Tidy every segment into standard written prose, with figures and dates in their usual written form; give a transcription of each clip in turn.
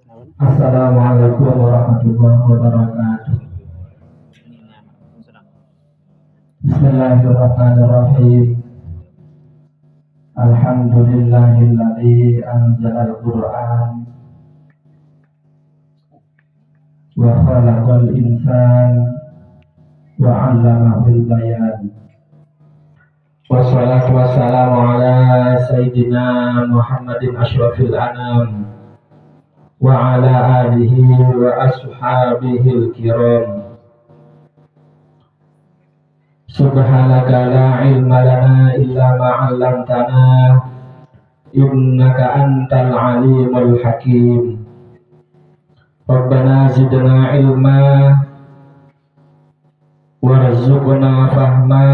Assalamualaikum warahmatullahi wabarakatuh. Bismillahirrahmanirrahim. Alhamdulillahilladzi anzalal Qur'an wa khalaqal insana wa 'allamahul bayan. Wassalatu wassalamu ala sayyidina Muhammadin asyrafil anam wa ala alihi wa ashabihil kiram. Subhanaka la ilma lana illa ma 'allamtana innaka antal alimul hakim. Rabbana zidna ilma warzuqna fahma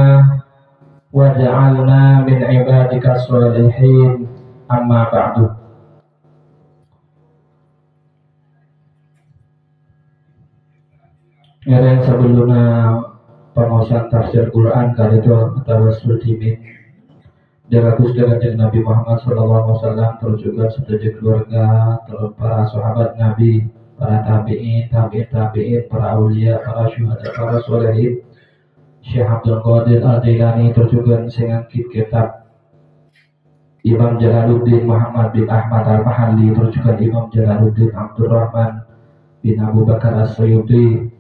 waj'alna min ibadika sholihin. Amma ba'du. Yang sebelumnya pengusahaan tafsir Quran kali itu tawasul timin dirakus dengan Nabi Muhammad SAW, terus juga setuju keluarga, terus para sahabat Nabi, para tabi'in, para aulia, para syuhada, para solehin, Syekh Abdul Qadir Al-Jailani, terus juga dengan kitab Imam Jalaluddin Muhammad bin Ahmad Al-Mahalli, terus juga Imam Jalaluddin Abdurrahman bin Abu Bakar As-Suyuti,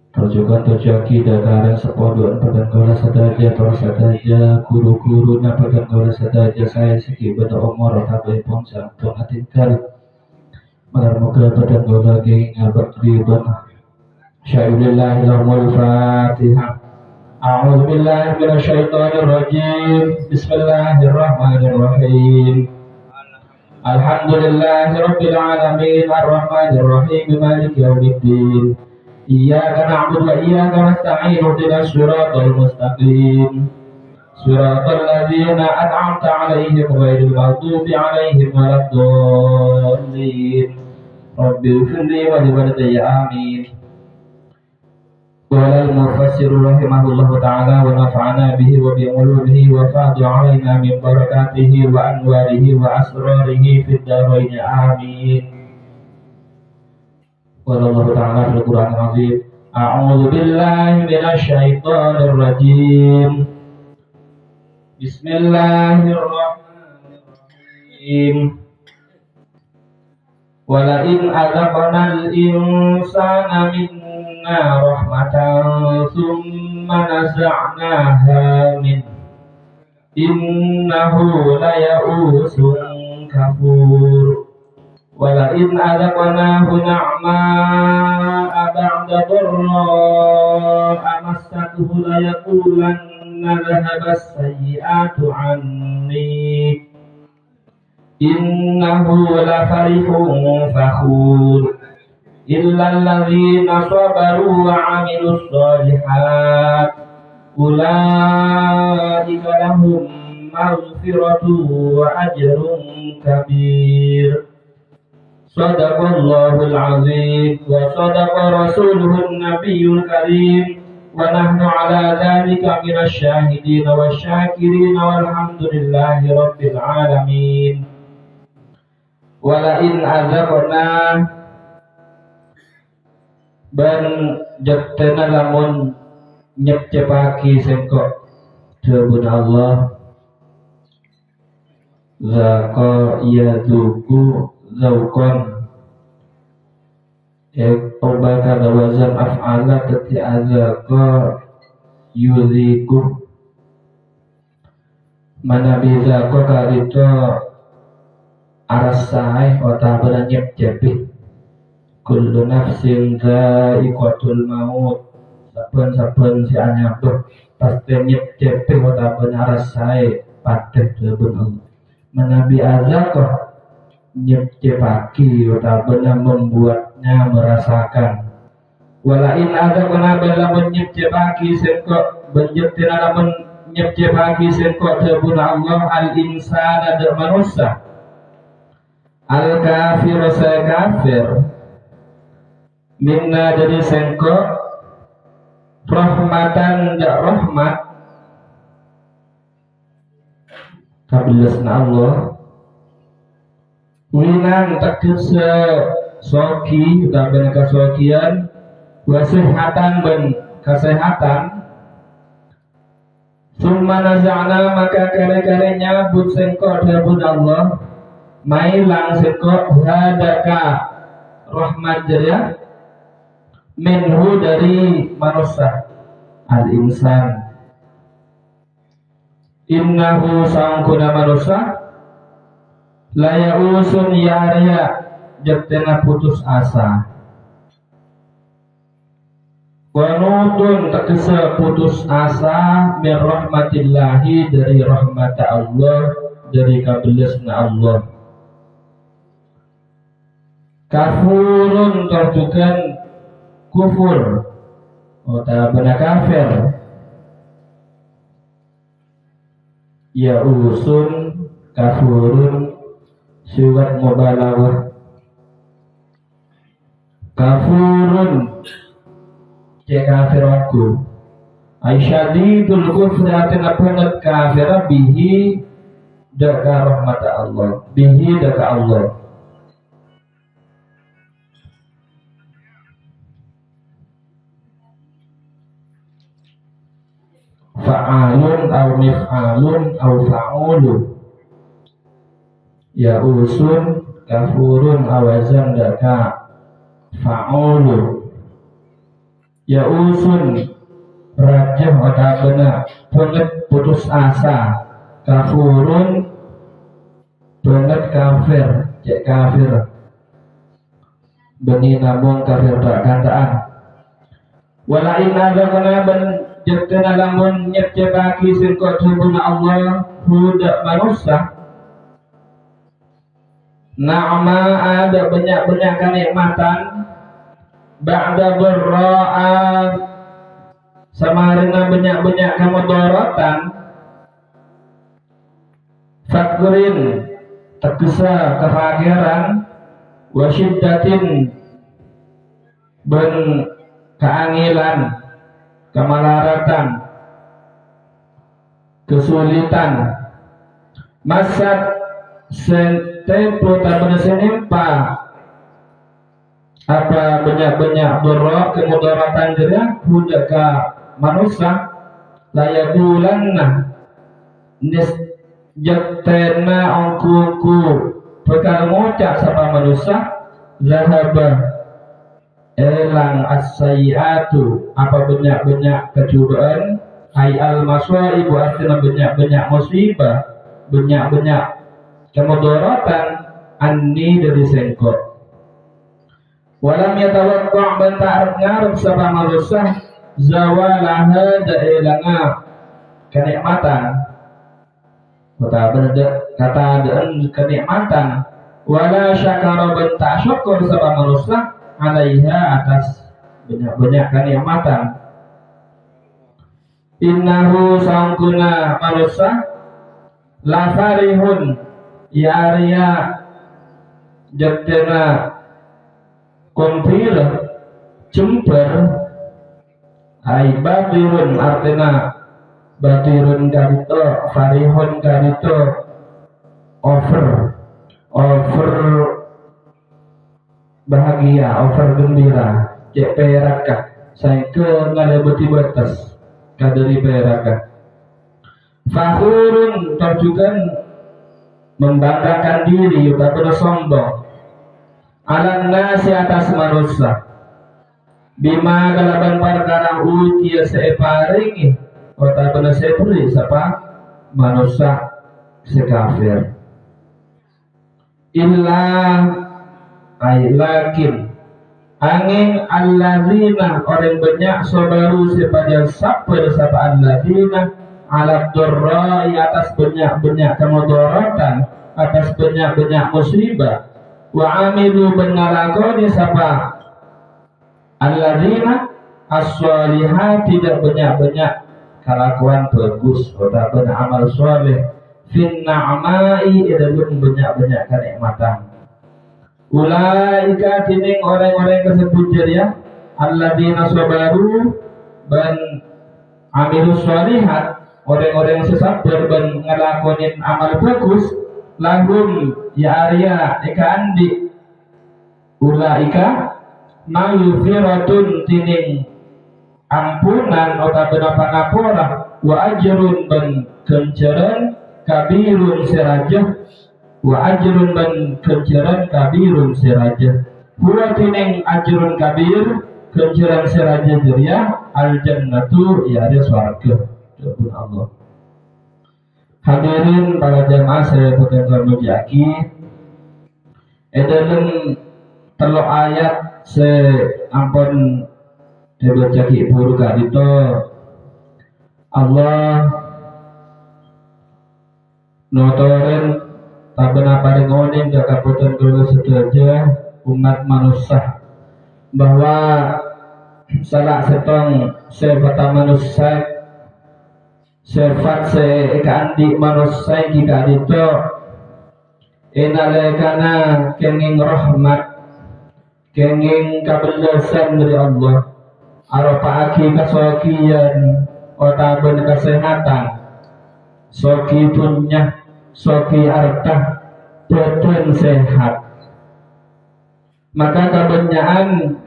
terus juga terjaki dadaran sepodoan pedanggola sadaja, terus sadaja guru-gurunya pedanggola sadaja saya segi beda umur tapi pun sangat tinggal melarmoga pedanggola geng berribon syai'ulillahil fatihah. A'udzu billahi minasyaitonir rajim. Bismillahirrahmanirrahim. Alhamdulillahirabbil alamin arrahmanir rahim maliki yaumiddin. Iyyaka na'budu wa iyyaka nasta'in ihdinas siratal mustaqim. Siratal ladzina an'amta 'alaihim ghairil maghdubi 'alaihim waladdallin. Rabbil firli wa liwalidayya amin. Qala al-mufassir rahimahullahu ta'ala wa nafa'ana bihi wa bi ulumihi wa fa'du 'alaina min barakatihi wa anwarihi wa asrarihi fid dharain amin. Wallahu ta'ala fil Qur'anil azim. A'udzu billahi minasy syaithanir rajim. Bismillahirrahmanirrahim. Wala in adzaqnal insana minna rahmatan thumma naza'naha min innahu laya'usun kafur. Wala in adzaqnahu na'ma'a ba'da dharra'a massathu layaqulanna dhahaba as-sayyi'atu 'anni innahu lafarihun fakhur. Illal ladzina sabaru wa 'amilus shalihat ulaika lahum maghfiratun wa ajrun kabir. Sadaqallahul azim wa sadaqa rasuluhun nabiyyul karim wa nahnu ala dzalika minasy syahidin wasyakirin walhamdulillahi rabbil alamin. Wala in adzaqna ban jaktena lamun nyepcepaki sengkok deubun Allah zaqa yaduku zaukon obatan wazan af'ala tati azaka yuziku mana bisa ko karito arasai wata beranyep jepi kullu nafsin dha'iqatul maut. Saben-saben si anyabeh pasti nyep jepi wata benarasai pateh deubun Allah. Menabi azaka nyepcepaki wata benar membuatnya merasakan. Walain ada kenapa lamun nyepcepaki sengkok benjetina lamun nyepcepaki sengkok deubun Allah al insan ada manusia al kafir saya kafir minna dari sengkok rahmatan dak rahmat kabilasna Allah winan takdisa soki utawa kasokian, wasihatan ben kesehatan. Summa naza'na maka kare-kare nyabut sengko dapun Allah, mailang sengko hadaka rahmat jaya minhu dari manusia al-insan. Innahu sangkuna manusia layausun ya'riya jektena putus asa. Wanudun tegese putus asa min rahmatillahi dari rahmat Allah, dari kabelasna Allah. Kafurun terjukan kufur atau benar kafir. Ya usun kafurun surat mubalawah. Kafurun cek kafir aku. Aisyadidul kufri artinya banget kafir bihi daka rahmat Allah, bihi daka Allah. Fa'alun au mif'alun au fa'ulun. Ya usun kafurun awazan daka fa'ulun. Ya usun rajah atau benar banget putus asa. Kafurun banget kafir, cek kafir beni namun kafir tak kantaan. Walain ada kena ben jektena lamun nyecebaki sirkot subuna Allah hudak manusia. Na'ma ada banyak-banyak kenikmatan ba'da dharra'a samarina banyak-banyak kemudaratan. Fakrin tegesa kefakiran, wasyiddatin ben keangilan, kemalaratan, kesulitan. Masat tempo tabana senimpa apa banyak-banyak dharra kemudaratan jerak hudaka manusia layadulanna nis jaktena angkuku perkara ngocak sama manusia zahaba elang as-sayyiatu apa banyak-banyak kecubaan ay al-masaibu artinya banyak-banyak musibah, banyak-banyak kemudaratan anni dari sengkot. Walam yatawaqqa' bentar ngarep sama manusia zawalaha dailanga kenikmatan. Kata dan kenikmatan wala syakara bentar syukur sama manusia alaiha atas banyak-banyak kenikmatan. Innahu sangkuna manusia la farihun ya arya jaktena kompir jember ay batirun artinya batirun karito farihun karito over bahagia, over gembira, cek perakah saya ke ngalebeti batas kadari perakah. Fakhurun terjukan membanggakan diri tapi sombong alam nasi atas manusia bima kalaban perkara utia separingi kota benar sepuri siapa manusia sekafir illa ay lakin angin alladzina orang banyak sabaru sepada sabar sapa alladzina ala dharra atas banyak-banyak kemudaratan atas banyak-banyak musibah wa amilu bengalakoni sapa alladzina as-solihat tidak banyak-banyak kelakuan bagus atau beramal soleh fin na'mai dalam banyak-banyak kenikmatan. Ulaika kining orang-orang tersebut ya alladzina sabaru ban amilu solihat orang-orang sesabar dan ngelakonin amal bagus lahum ya arya eka andi ulaika maghfiratun tining ampunan utawa pangapura wa ajrun ban kenceran kabirun sirajah wa ajrun ban kenceran kabirun sirajah huwa tining ajrun kabir kenceran sirajah jeria al jannatu ya ada swarga pun Allah. Hadirin para jamaah saya berkata mujiaki dalam telok ayat se ampun dibaca ki buru kadito Allah notoren tabena paring oning dak kaputen kula sedaya umat manusia bahwa salah setong sifat manusia sifat seikandi manusia jika itu inalekana kenging rahmat kenging kabelasan dari Allah aropaaki kasokian otaben kesehatan soki punya soki harta boten sehat maka kebenyaan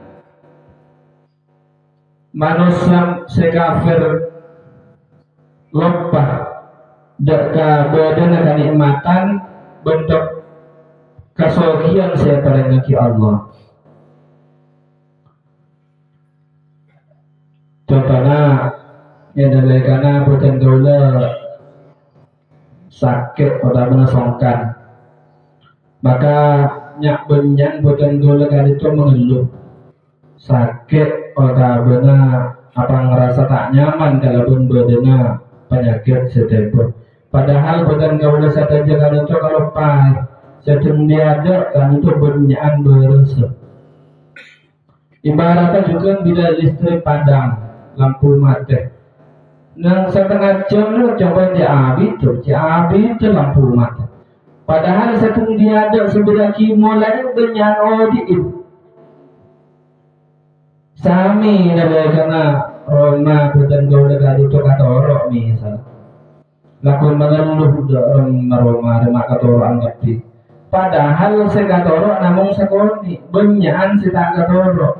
manusia sekafir lopah deka badan kenikmatan bentuk kesokian saya paringaki Allah. Contohnya yang dari karena boten gaula sakit atau menasongkan maka nyak benyang boten gaula kali itu mengeluh sakit atau benar apa ngerasa tak nyaman kalau pun badana penyakit setempur padahal boten gaula saja kalau itu kalau pas sedang diada kan itu benyaan berasa ibaratnya juga bila listrik padam lampu mati nang setengah jam lu coba diabi itu lampu mati padahal sedang diada sebelah mulai benyaan odiin sami dari karena Roma bukan gaul dari itu kata orang misal lakon mengeluh Roma remak kata orang ngerti padahal saya kata orang namun sekoni benyaan si tak kata orang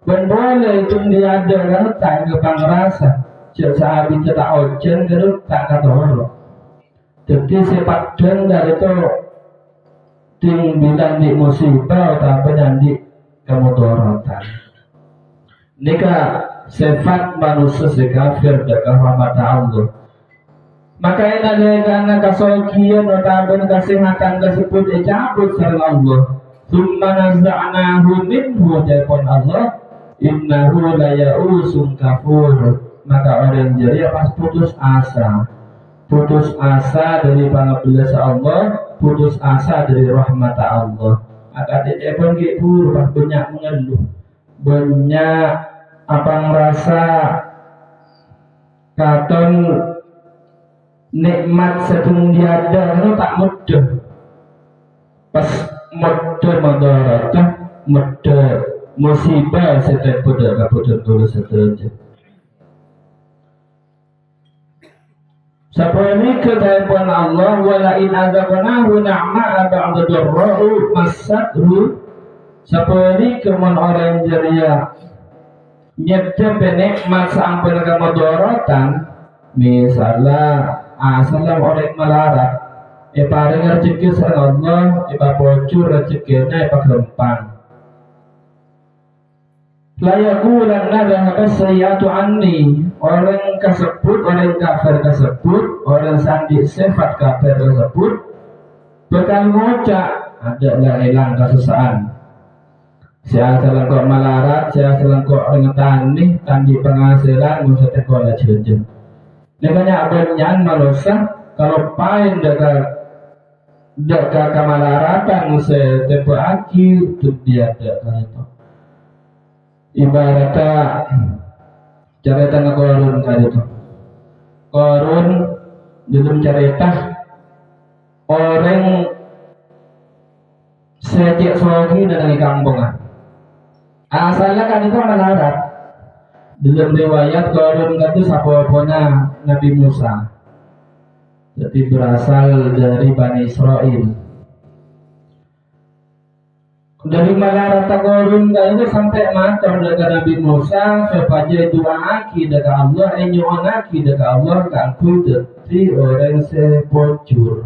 ben boleh itu dia ada kan tak kepang rasa saat itu tak ojen kan tak kata orang jadi sepak dan dari itu ting bilang di musibah atau apa dan di kemudorotan nikah sifat manusia sekafir dan rahmat Allah maka ini adalah karena kesokian atau kesehatan tersebut dicabut oleh Allah summa naza'nahu minhu jepon Allah innahu la ya'usun kafur maka orang jadi pas putus asa dari pangabila Allah putus asa dari rahmat Allah maka dia pun gitu banyak mengeluh banyak apa ngerasa katon nikmat sedang diada itu tak mudah pas mudah madaratah mudah musibah setiap pada kabudan dulu seterusnya Sapani ketahuan Allah wala in adzaqnahu na'ma ba'da darra'u massathu sapani kemun orang jeria nyeptem nikmat sampai ke mudaratan misalnya asalam orang melarat paring rezeki sareng Allah bocor rezekina gempang layakulan nada sayyiatu anni orang tersebut orang kafir tersebut orang sandi sifat kafir tersebut bakal ngocak ada hilang kesesaan saya selengkok melarat saya selengkok ngetani tandi penghasilan musate kola jejen makanya abanyan manusia kalau pain dekat kemalaratan saya tempo akhir itu dia ada itu ibaratnya cerita Korun kali itu Korun dalam cerita orang sejak sogi dari kampung asalnya kan itu melarat dalam riwayat Korun itu sapopona Nabi Musa jadi berasal dari Bani Israel dari malah rata korun itu sampai matur dengan Nabi Musa supaya doaki dengan Allah nyuonaki dengan Allah kangku dadi orang sepojur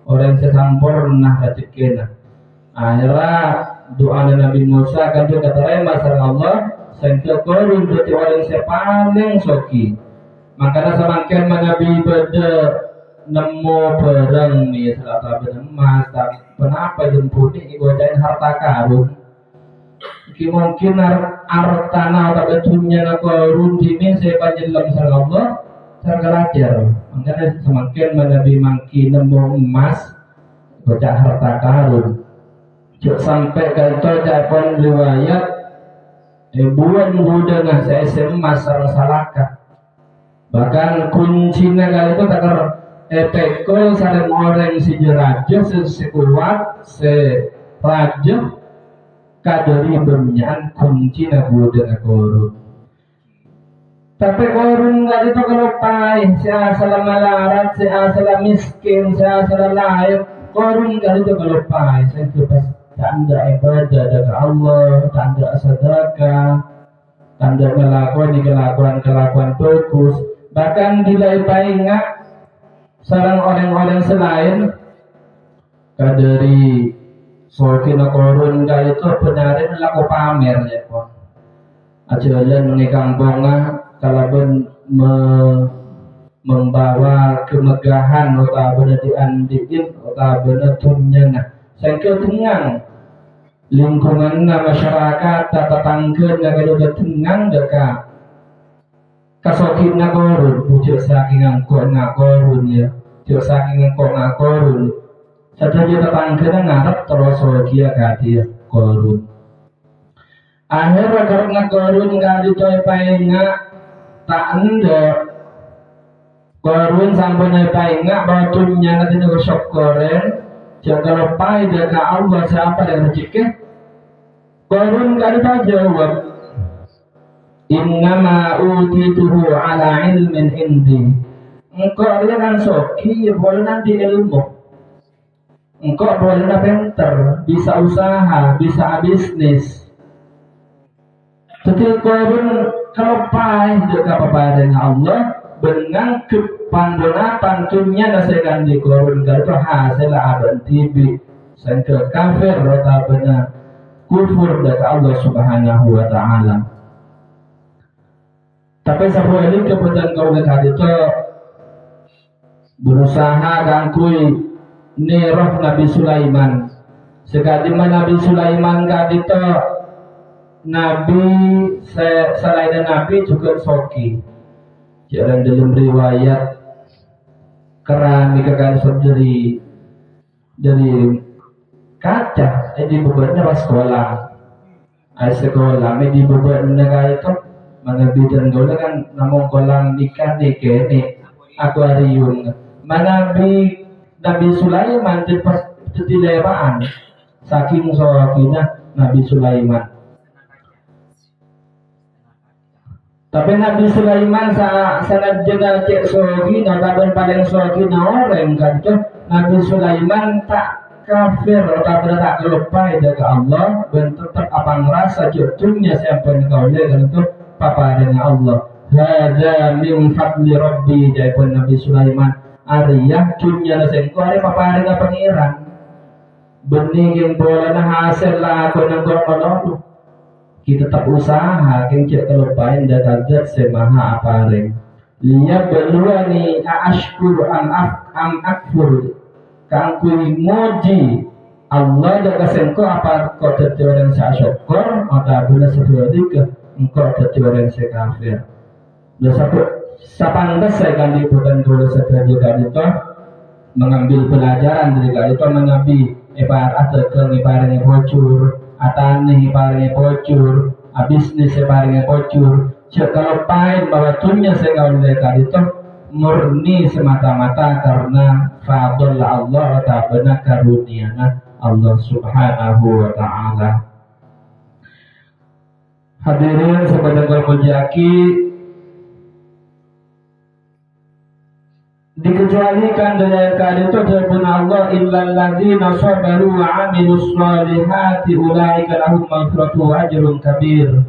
orang sesampurna rezekina akhirnya doa Nabi Musa kan juga terima sareng Allah sangka korun dadi orang sepaling soki makanya semakin Nabi beda nemu barang nih salah emas kenapa jemput ini godain harta karun mungkin artana atau betunya korun dimin saya panjelam sareng Allah sareng belajar makanya semakin Nabi mangki nemu emas gocak harta karun sampai kantor japon riwayat buan budana saya emas sareng salaka bahkan kuncinya kali itu takar epekol sareng orang si jeraja sekuat raja kadari benyan kunci na budana korun tapi korun kali itu kalau pai si asal malarat si asal miskin si asal layak korun kali itu kalau pai saya lepas tanda ibadah dari Allah tanda sedekah tanda melakukan kelakuan bagus bahkan dilaipai ingat sarang orang-orang selain kadari sokina korun kali itu benarin laku pamer ya pon ajalan menikang bonga kalau membawa kemegahan atau benar diandiin atau benar tunyana saya tenang lingkungan masyarakat tetangga kalau tenang dekat kasokin na korun bujuk saking angkot na korun ya bujuk saking angkot na korun setelah tetangga na ngarep terus dia kati korun akhirnya karena korun kali coy painga tak anda korun sampai painga batunya nanti nego shop koren jaga lepai jaga Allah siapa yang rezeki korun kali tak jawab innama utituhu ala ilmin indi engkau dia kan soki boleh nanti ilmu engkau boleh na pinter bisa usaha bisa bisnis tapi korun kalau pai juga kepada Allah dengan kepandona pantunya nasekan di korun itu hasil aban tibi sangka kafir atau benar kufur dari Allah subhanahu wa ta'ala tapi sampai ini kebetulan kau lihat itu berusaha gangkui nerah Nabi Sulaiman sekali Nabi Sulaiman kali itu Nabi selain Nabi juga soki jalan dalam riwayat keran dikatakan sendiri dari kaca di bebannya pas sekolah di beban negara itu mana bidan gula kan namun kolam ikan dikene akuarium mana Nabi Sulaiman pas dilewaan saking soakinya Nabi Sulaiman tapi Nabi Sulaiman sangat jaga cek sogi nataban paling sogi na orang kan itu Nabi Sulaiman tak kafir atau tak kelupai dari Allah dan tetap apa ngerasa jatuhnya siapa yang kau lihat kan itu paparan Allah hadza min fadli rabbi jaipun Nabi Sulaiman ariyah dunya nasengko ari paparan pangeran bening yang boleh hasil lah aku nang kono kita tetap usaha yang cek kelupain dan zat semaha apareng liya beluani ashkur am akfur kangku moji Allah dah kasengko apa kau terjual saya syukur atau benar seperti engkau terjual saya kafir. Dosa sapantas saya kan dibukan dulu setelah juga itu mengambil pelajaran dari kali itu menabi ibarat atau ibaratnya bocor atau ibaratnya bocor bisnis ibaratnya bocor. Kalau pain bahwa tunya saya kau dari itu murni semata-mata karena fadl Allah atau benar karunia Allah subhanahu wa ta'ala. Hadirin sebagai mujaki dikecualikan dari ayat itu firman Allah illal ladzina sabaru wa amilus solihati ulaika lahum maghfiratu wa ajrun kabir.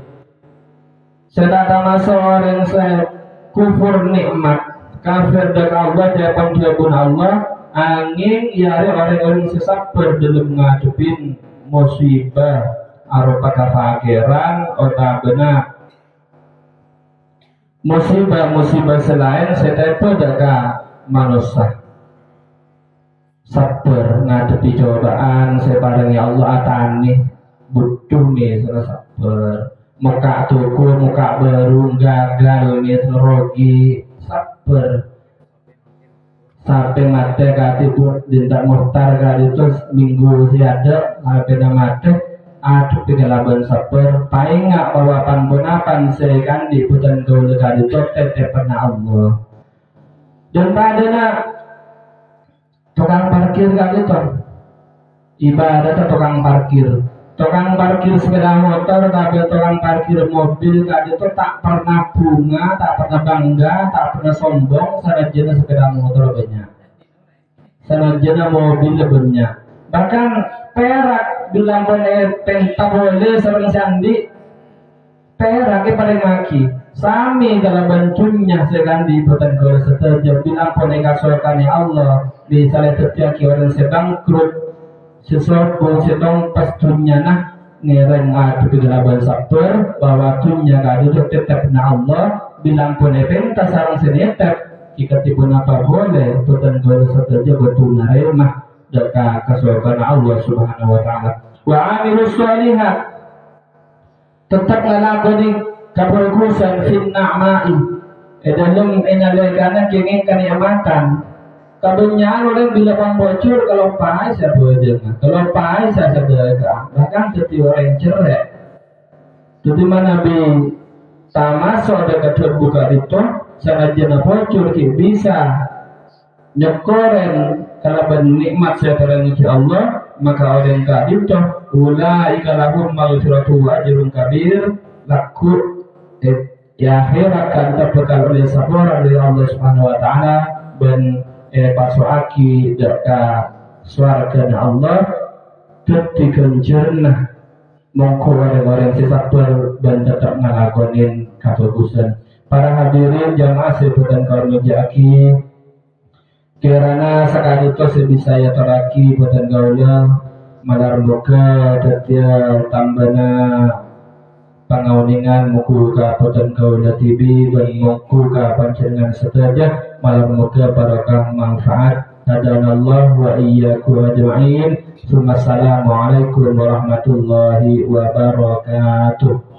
Sedata masa orang saya kufur nikmat kafir dengan Allah jawaban firman Allah angin yare orang-orang sesabar dalam ngadepin musibah arupa kafakiran otabena musibah selain setelah dekat manusia sabar ngadepi cobaan separangi Allah atani butuh nih sabar muka tuku muka baru gagal nih rogi sabar sampai mati kati pun tidak muhtar kali itu minggu siada sampai mati aduh pengalaman sabar paling nggak bawa panpunapan sekan di putan kau dekat itu tetep pernah Allah dan padanya tukang parkir kali itu ibaratnya tukang parkir sepeda motor tapi tukang parkir mobil kali itu tak pernah bunga tak pernah bangga tak pernah sombong sarjana sepeda motor banyak sarjana mobil banyak bahkan perak bilang boleh penta boleh sering sandi perak paling maki sami dalam bentuknya sekali bukan kalau setuju bilang boleh kasurkan Allah misalnya setiap orang sebangkrut sesuatu sedang pastunya nah ngereng adu kegelaban sabar bahwa tunya kado tetap na Allah bilang boleh penta sarang senetap jika tiba apa boleh bukan kalau setuju betul naremah dekat kesukaan Allah Subhanahu wa taala. Wa amilus sholihat tetap ngalakoni kabagusan fin na'mai dalam enyalekana kenging kenikmatan kabenyan orang bila bocor kalau pai saya boleh kalau pai saya sedekah bahkan setiap orang cerai jadi mana bi sama dekat terbuka itu sanajana bocor bisa nyekoren kalau bernikmat setelah Allah maka orang kadip toh ulaika lahum maghfiratu wa ajrun kabir laku ya akhirat kan terbekal oleh sabar dari Allah Subhanahu wa taala dan pasuaki dekat swarga Allah tetikan jernah mongko orang-orang sabar dan tetap ngalakonin kabagusan. Para hadirin jamaah sebutan kaum jaki kirana sekali itu sebisa ya teraki buatan gaulnya malar boga tetia tambana pangauningan muku ka buatan gaulnya tibi dan muku ka pancengan setajah malar moga barokah manfaat hadanallah wa iyyakum ajma'in. Assalamualaikum warahmatullahi wabarakatuh.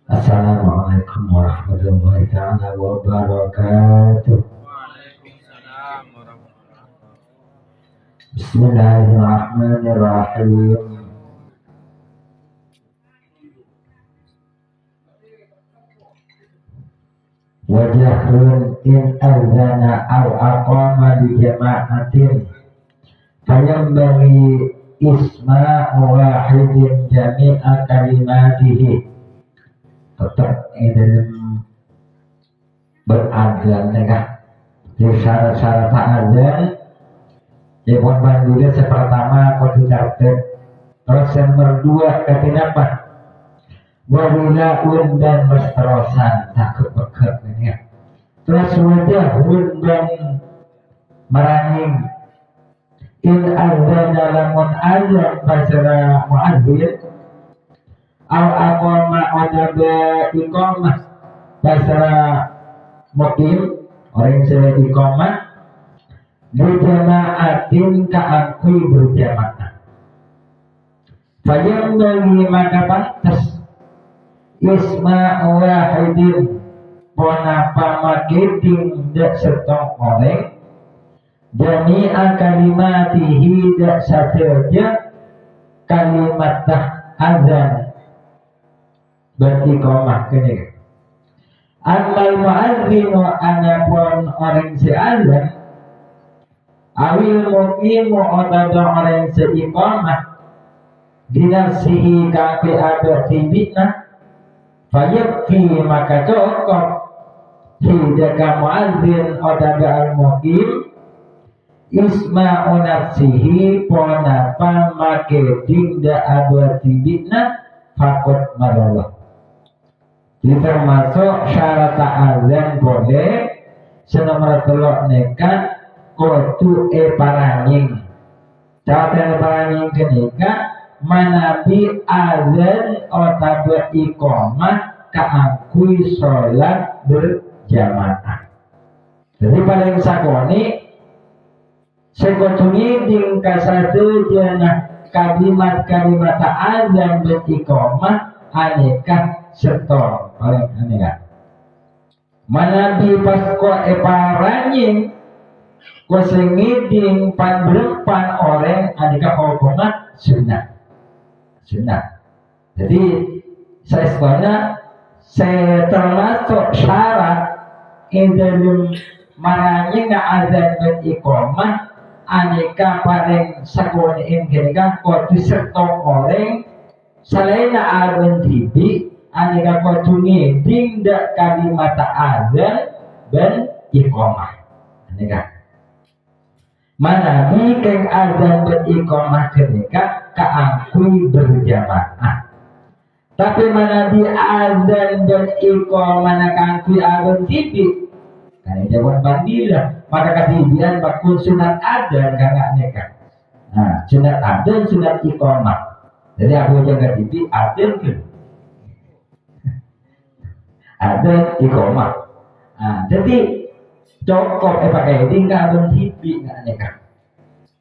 Assalamualaikum warahmatullahi ta'ala wabarakatuh. Waalaikumsalam warahmatullahi wabarakatuh. Bismillahirrahmanirrahim. Wajahrun in azana aw aqama di jama'atin fayambaghi isma wahidin jami'a kalimatihi. Tetap dalam berazan dengan syarat-syarat azan ya buat bantunya pertama kau dicatat terus yang kedua kenapa wawilaun dan berterusan takut beker ini terus wajah dan meranging in azan lamun azan pasara muadzin al aqama wajaba iqamah pasara mukim orang saya iqamah berjamaatin ka'akui berjamaah fayam bagi maka pantas isma wahidin ponapa makiting dak sertong orang jami'a kalimatihi dak sateja kalimat azan beriqamah kene. Amal muadzinu anapun orang seazan awil muqimu otada orang seiqamah dinafsihi kafi abadibitna fayabki maka cukup hidaka muadzin otada al-muqim isma'u nafsihi ponapa make dinda abadibitna fakut marallah. Termasuk syarat azan boleh senomor telok nekat kotu paranying. Cara paranying kenika manabi azan otabe iqamah kaangkui sholat berjamaah. Jadi paling sakoni sekotungi ding kasatu jenah kalimat-kalimat azan beriqamah aneka setor paling aneh manabi pas ko eparanying ko sengiding pan orang aneka hukuman sunnah. Jadi saya sebenarnya saya termasuk syarat dalam maranying azan beriqamah aneka paling sakoni kenika ko disertong orang selain azan tibi aneka kotungi dinda kalimat azan dan iqamah aneka manabi keng azan dan iqamah kenika kaangkui berjamaah tapi manabi azan dan iqamah kaangkui azan tibi kan jawaban bandilah maka kasihan bakul sunat azan kagak aneka sunat azan sunat iqamah jadi aku jaga tibi azan ke ada iqamah. Jadi cukup pakai tinggal dan tipi nggak nikah.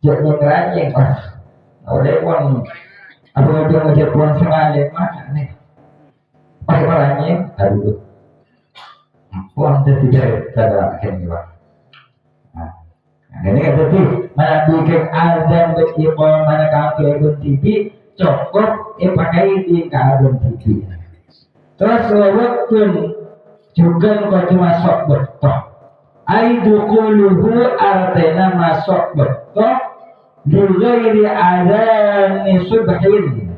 Jangan ngerajeng pas. Oleh uang apa yang ngajak uang sekali mana nih? Pakai marahnya, aduh. Uang tidak ada akhirnya pak. Ini kata tu mana bikin azan beriqamah mana kafir dan tipi cukup pakai tinggal dan tipi. Terus waktu juga kau masuk betul. Aidukuluhu artena masuk betul. Dughairi azan subhin.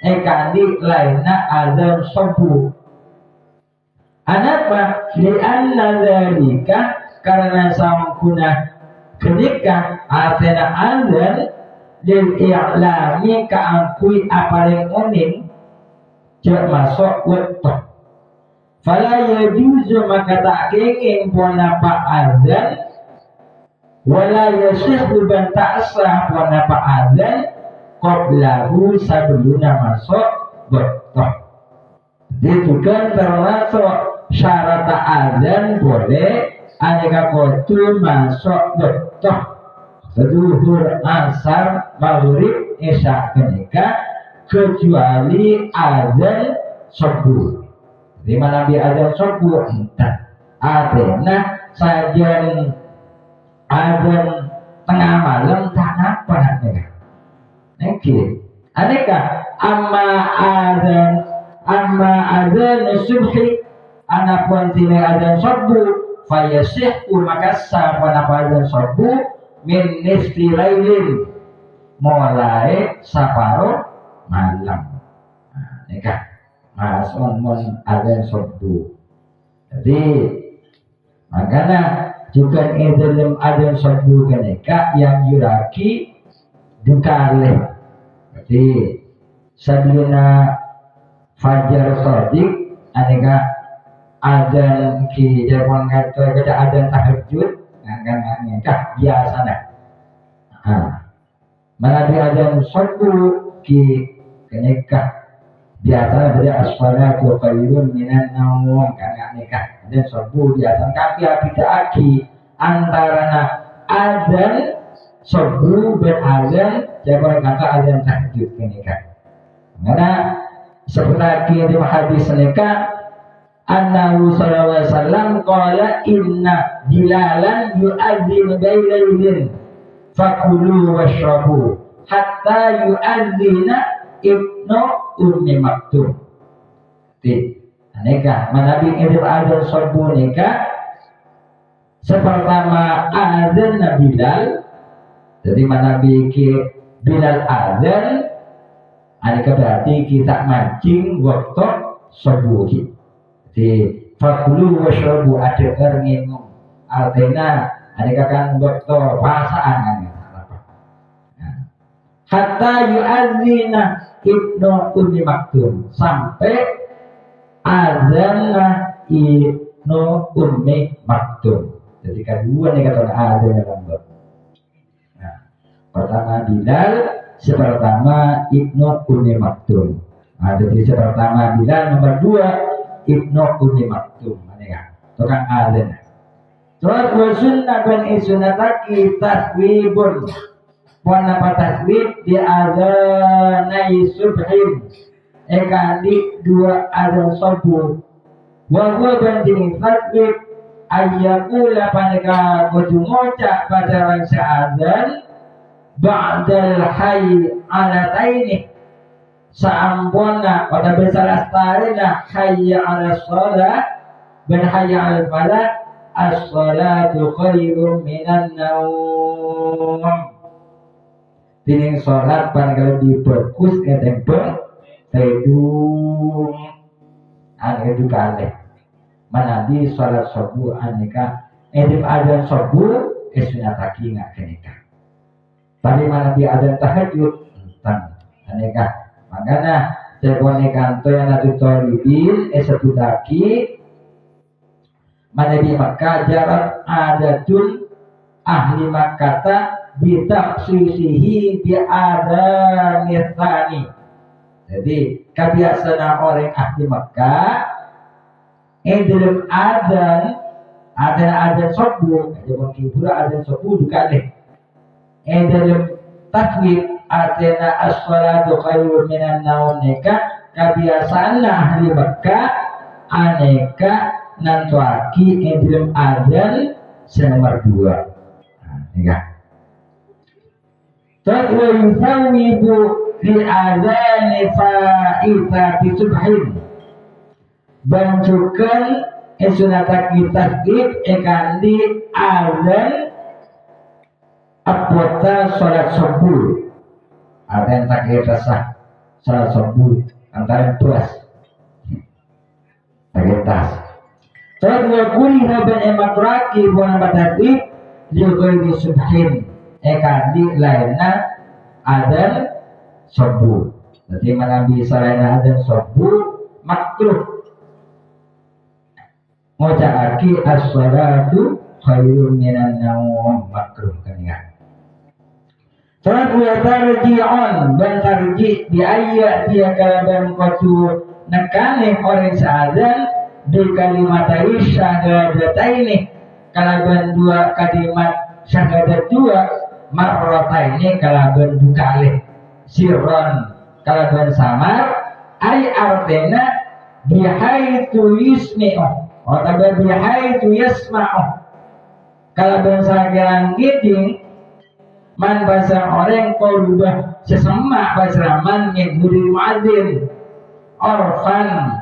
Kandi lainnya azan subuh. Anapa? Lianna dzalika karena sangkuna ketika artena azan lil i'lami kaangkui apareng onin cek masuk betul. Fala yajuzu maka tak kenging ponapa azan wala yasihhu ban ta'sah ponapa azan qablahu sebelumnya masuk betul. Itu kan termasuk syarat azan boleh aneka kotu masuk betul. Zuhur, asar, maghrib, isya kenika kecuali azan subuh. Di mana dia azan subuh entah. Artinya sajian azan tengah malam tak apa nanti. Oke. Aneka amma azan subhi anapun tidak azan subuh fayasihku maka sah pada azan subuh min nisfi lailin mulai separuh malam. Nikah mas on azan subuh. Jadi makanya juga dalam azan subuh kenika yang yuraki dikali. Jadi sebelumnya fajar sodik aneka azan ki jawan kata kerja azan tahajud ngangkang biasa dah. Mana dia azan subuh ki kenika biasa dari asfalatu khairun minan naum kagak nikah dan subuh biasa kaki tidak aki antara azan subuh dan azan jangan kata azan tahajud nikah. Karena seperti di hadis nikah annahu sallallahu alaihi wasallam qala inna Bilalan yu'adzinu bilailin fakulu washrabu hatta yu'adzina Ibnu Ummi Maktum. Aneka manabi idul adzan subuh nika sepertama adzan Bilal. Jadi manabi ki Bilal adzan aneka berarti kita mancing waktu subuh. Jadi fakulu washrabu ada minum artinya aneka kan waktu pasaan hatta yu'adzina Ibnu Ummi Maktum sampai azanna Ibnu Ummi Maktum. Jadi kedua nih kata azan yang lambat. Nah, pertama Bilal, sepertama Ibnu Ummi Maktum. Nah, jadi sepertama Bilal, nomor dua Ibnu Ummi Maktum. Mana tukang azan. Terus sunnah dan sunnataki taswibun. Wana pataswib di adzanai subhin ekandi dua adzan subuh wa huwa banding taswib ayyakula paneka kudu ngoca pada orang seadzan ba'dal hayy alataini saampuna pada besar astarina hayya ala sholat dan hayya ala falah as-sholatu khairum minan naum. Tining sholat pada diberkus ketempel tedung itu kali mana di sholat subuh aneka edip adzan subuh sunataki nggak kenika tapi mana di adzan tahajud tentang aneka makanya sebone kanto yang nanti toribin sebutaki mana di Makkah jarak adatun ahli Makkah bitaksisihi bi'adhanirtani. Jadi kebiasaan orang ahli Makkah dalam adzan subuh ada mungkin pura adzan subuh juga deh dalam tasbih artinya as-salatu khairun minan naum neka kebiasaan ahli Makkah aneka nantuaki dalam adzan nomor 2 neka Ta'wayusawibu fi adzani fa'itati subhin bancukan sunataki tasbih ekandi adzan apota sholat subuh adzan takbir sah sholat subuh antara tuas takbir tas Ta'wakuli raban ematraki buana batati liuqaydi subhin ekandi lainnya adzan subuh. Jadi menabi selain adzan subuh makruh ngocakake as-salatu khairun minan naum makruh kan ya. Salat wa tarji'un dan tarji' di ayat dia kalaban qatu nekane orang seadzan di kalimat syahadataini kalaban dua kalimat syahadat dua marrataini kalaban dukale sirron kalaban samar ay artena bihaitu yusmi'u atau bihaitu yasma'u kalaban sagan ngiding man bahasa orang korubah sesemak bahasa man ngeguri muadzin orfan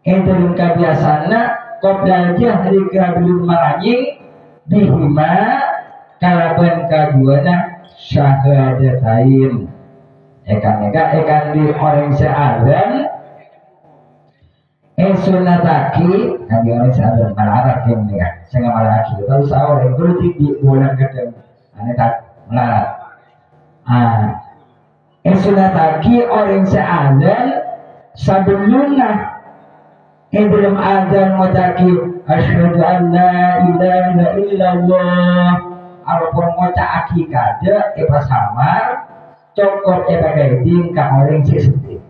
dalam kebiasaannya qoblal jahri kabilun maranying bihima kalaban kaduana syahadatain ekan di orang seadzan sunataki kan di orang seadzan melarat yang ini kan saya malaraki tahu sahur yang berarti di bulan kedua aneh tak melarat sunataki orang seadzan sebelumnya dalam adzan mutaki asyhadu an la ilaha illallah arupun ngoca akikada epa samar cokot epa gaiding ka orang sesuti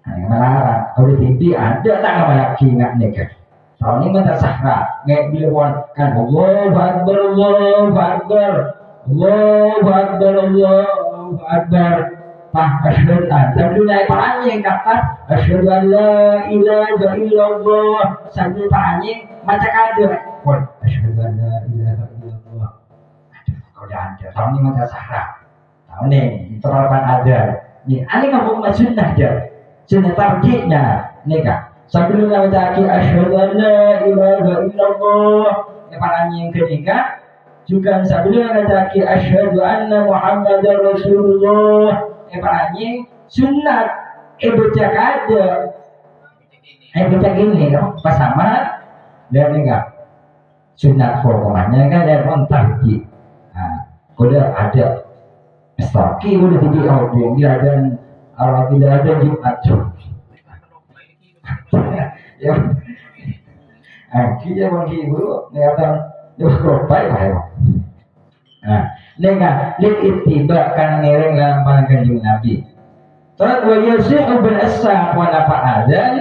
melarang kalau di TV ada tak malaki ngak nikah soalnya minta sahra ngak bilawan kan Allahu Akbar Allahu Akbar Allahu Akbar Allahu Akbar asyhadu sambil naik anjing kata asyhadu an la ilaha illallah sambil anjing macam ada pun asyhadu an la ilaha illallah kau jangan tahu ni macam sahara tahu ni terlalu ada ni ani kamu sunnah je sunnah tarjihnya ni kan sambil membaca asyhadu an la ilaha illallah anjing ketiga juga sambil membaca asyhadu anna muhammadar rasulullah anjing sunat baca kada baca gini pas sama dan enggak sunat formalnya kan ada tarjih kode ada staki udah jadi audio dia dan kalau tidak ada Jumat ya kita bagi guru ngatan dia baik lah Nega lil ittiba kan ngereng dalam pandangan Nabi. Terus wa yasihu bil asaq wa nafa adzan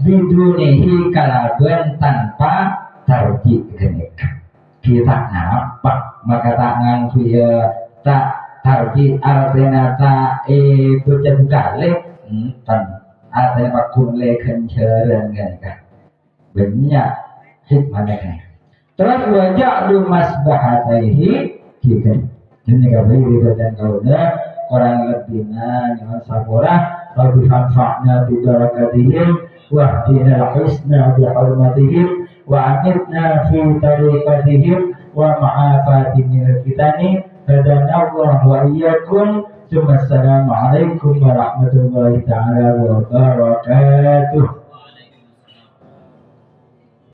bidunihi kalaban tanpa tarjih genek. Kita nampak maka tangan kuya tak tarjih artinya tak bukan kali tan artinya pakun leken ceren kan. Banyak hikmahnya. Terus wajah lu masbahataihi kita ini kabeh dan kauda orang lebihna dengan saborah lebih manfaatnya di barakatihim wa dinal husna bi hurmatihim wa amitna fi tariqatihim wa ma'afati min fitani hadana Allah wa iyyakum assalamu alaikum warahmatullahi taala wabarakatuh.